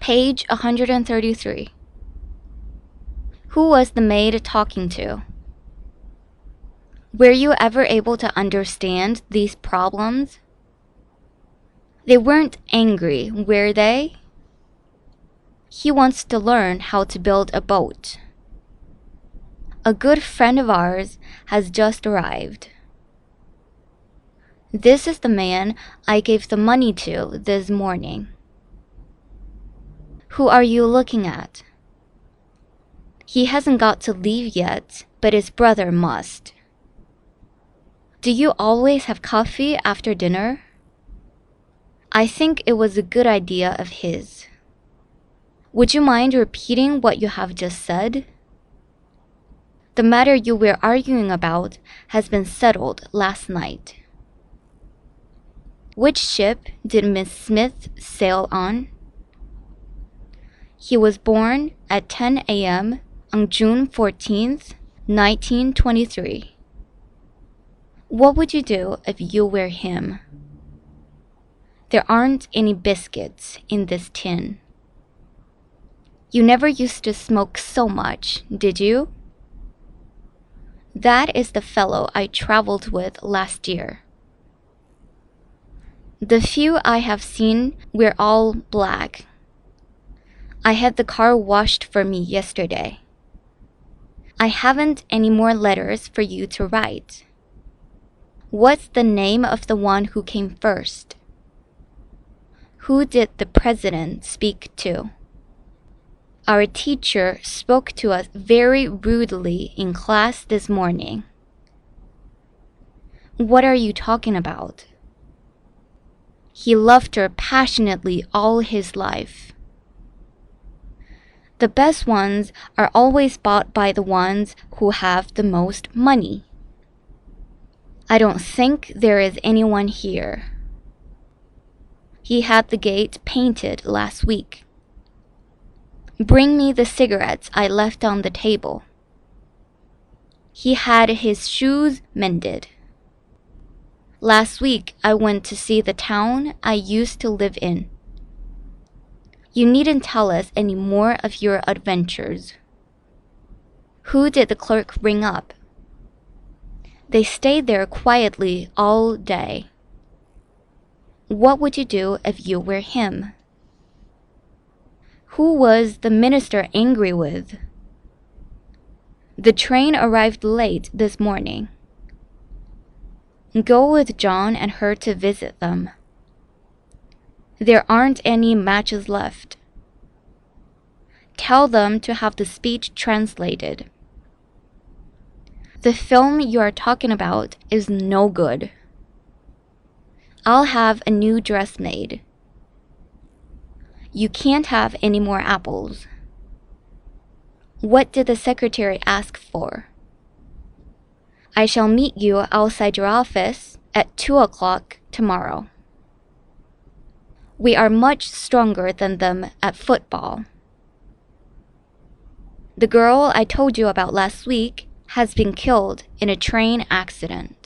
Page 133. Who was the maid talking to? Were you ever able to understand these problems? They weren't angry, were they? He wants to learn how to build a boat. A good friend of ours has just arrived. This is the man I gave the money to this morning. Who are you looking at? He hasn't got to leave yet, but his brother must. Do you always have coffee after dinner? I think it was a good idea of his. Would you mind repeating what you have just said? The matter you were arguing about has been settled last night. Which ship did Miss Smith sail on? He was born at 10 a.m. on June 14th, 1923. What would you do if you were him? There aren't any biscuits in this tin. You never used to smoke so much, did you? That is the fellow I traveled with last year. The few I have seen were all black. I had the car washed for me yesterday. I haven't any more letters for you to write. What's the name of the one who came first? Who did the president speak to? Our teacher spoke to us very rudely in class this morning. What are you talking about? He loved her passionately all his life. The best ones are always bought by the ones who have the most money. I don't think there is anyone here. He had the gate painted last week. Bring me the cigarettes I left on the table. He had his shoes mended. Last week I went to see the town I used to live in. You needn't tell us any more of your adventures. Who did the clerk ring up? They stayed there quietly all day. What would you do if you were him? Who was the minister angry with? The train arrived late this morning. Go with John and her to visit them. There aren't any matches left. Tell them to have the speech translated. The film you are talking about is no good. I'll have a new dress made. You can't have any more apples. What did the secretary ask for? I shall meet you outside your office at 2 o'clock tomorrow. We are much stronger than them at football. The girl I told you about last week has been killed in a train accident.